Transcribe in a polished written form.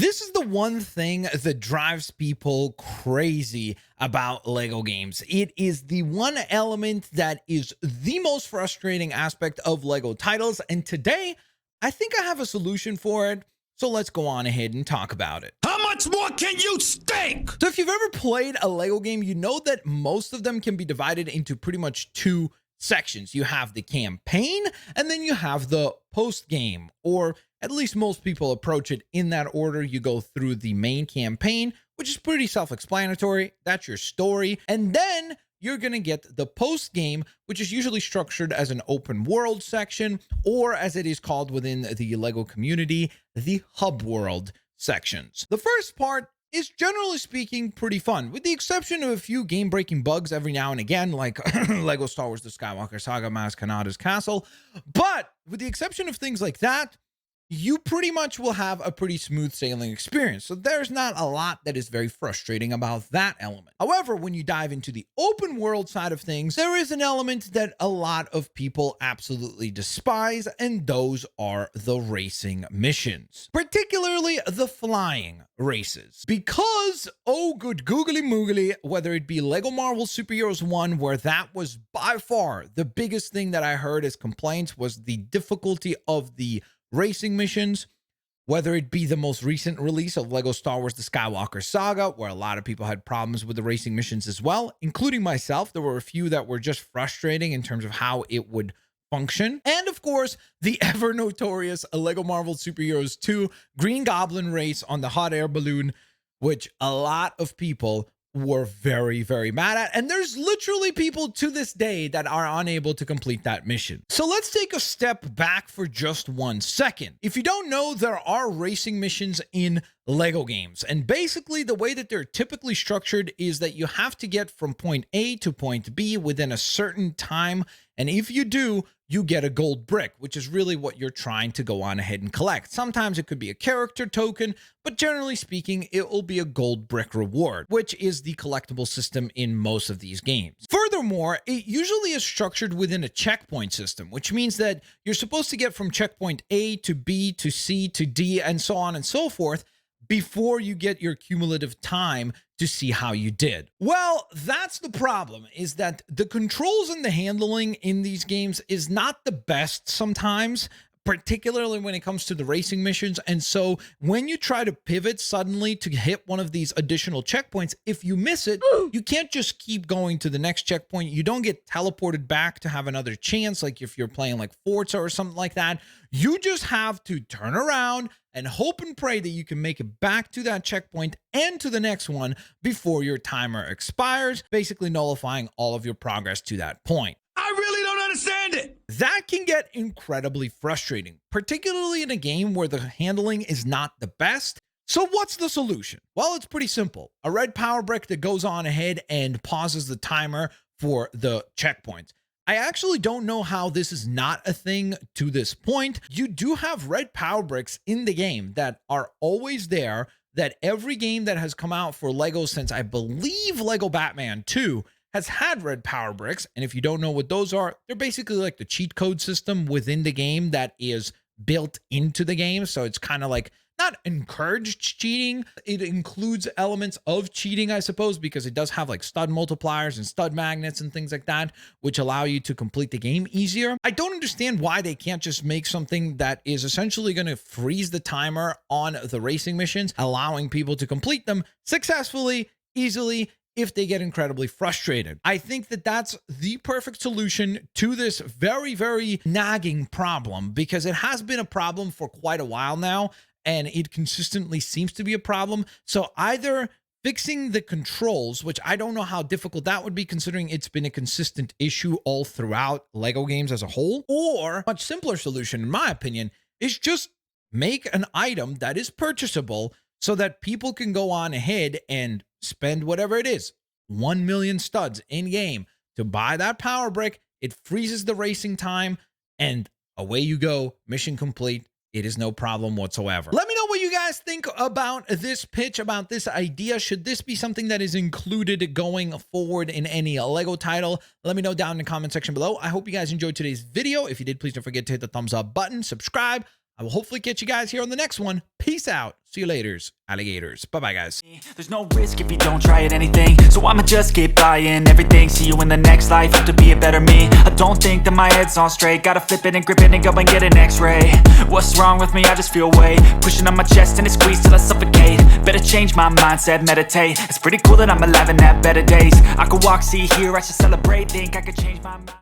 This is the one thing that drives people crazy about Lego games. It is the one element that is the most frustrating aspect of Lego titles. And today, I think I have a solution for it. So let's go on ahead and talk about it. How much more can you stink? So if you've ever played a Lego game, you know that most of them can be divided into pretty much two sections. You have the campaign, and then you have the post game, or at least most people approach it in that order. You go through the main campaign, which is pretty self-explanatory. That's your story. And then you're going to get the post game, which is usually structured as an open world section, or as it is called within the Lego community, the hub world sections. The first part is generally speaking pretty fun, with the exception of a few game-breaking bugs every now and again, like Lego Star Wars The Skywalker Saga Maz Kanata's Castle. But with the exception of things like that, you pretty much will have a pretty smooth sailing experience. So there's not a lot that is very frustrating about that element. However, when you dive into the open world side of things, there is an element that a lot of people absolutely despise, and those are the racing missions, particularly the flying races. Because, oh good googly moogly, whether it be Lego Marvel Super Heroes 1, where that was by far the biggest thing that I heard as complaints was the difficulty of the racing missions, whether it be the most recent release of Lego Star Wars The Skywalker Saga, where a lot of people had problems with the racing missions as well, including myself. There were a few that were just frustrating in terms of how it would function. And of course, the ever notorious Lego Marvel Super Heroes 2 Green Goblin race on the hot air balloon, which a lot of people were very, very mad at. And there's literally people to this day that are unable to complete that mission. So let's take a step back for just 1 second. If you don't know, there are racing missions in Lego games. And basically the way that they're typically structured is that you have to get from point A to point B within a certain time. And if you do, you get a gold brick, which is really what you're trying to go on ahead and collect. Sometimes it could be a character token, but generally speaking, it will be a gold brick reward, which is the collectible system in most of these games. Furthermore, it usually is structured within a checkpoint system, which means that you're supposed to get from checkpoint A to B to C to D and so on and so forth before you get your cumulative time to see how you did. Well, that's the problem, is that the controls and the handling in these games is not the best sometimes, particularly when it comes to the racing missions. And so when you try to pivot suddenly to hit one of these additional checkpoints, if you miss it, you can't just keep going to the next checkpoint. You don't get teleported back to have another chance, like if you're playing like Forza or something like that. You just have to turn around and hope and pray that you can make it back to that checkpoint and to the next one before your timer expires, basically nullifying all of your progress to that point. I really don't understand it. That can get incredibly frustrating, particularly in a game where the handling is not the best. So what's the solution? Well, it's pretty simple. A red power brick that goes on ahead and pauses the timer for the checkpoints. I actually don't know how this is not a thing to this point. You do have red power bricks in the game that are always there, that every game that has come out for Lego since I believe Lego Batman 2 has had red power bricks. And if you don't know what those are, they're basically like the cheat code system within the game that is built into the game. So it's kind of like not encouraged cheating. It includes elements of cheating, I suppose, because it does have like stud multipliers and stud magnets and things like that, which allow you to complete the game easier. I don't understand why they can't just make something that is essentially going to freeze the timer on the racing missions, allowing people to complete them successfully, easily, if they get incredibly frustrated. I think that that's the perfect solution to this very, very nagging problem, because it has been a problem for quite a while now, and it consistently seems to be a problem. So either fixing the controls, which I don't know how difficult that would be considering it's been a consistent issue all throughout Lego games as a whole, or much simpler solution, in my opinion, is just make an item that is purchasable so that people can go on ahead and spend whatever it is, 1 million studs in game to buy that power brick. It freezes the racing time and away you go, mission complete. It is no problem whatsoever. Let me know what you guys think about this pitch, about this idea. Should this be something that is included going forward in any Lego title? Let me know down in the comment section below. I hope you guys enjoyed today's video. If you did, please don't forget to hit the thumbs up button, subscribe. I will hopefully catch you guys here on the next one. Peace out. See you laters, alligators. Bye-bye, guys. There's no risk if you don't try at anything, so I'ma just keep buying everything. See you in the next life, have to be a better me. I don't think that my head's on straight, gotta flip it and grip it and go and get an x-ray. What's wrong with me? I just feel weight pushing on my chest and it squeezes till I suffocate. Better change my mindset, meditate. It's pretty cool that I'm alive and have better days. I could walk, see, hear, I should celebrate. Think I could change my mind.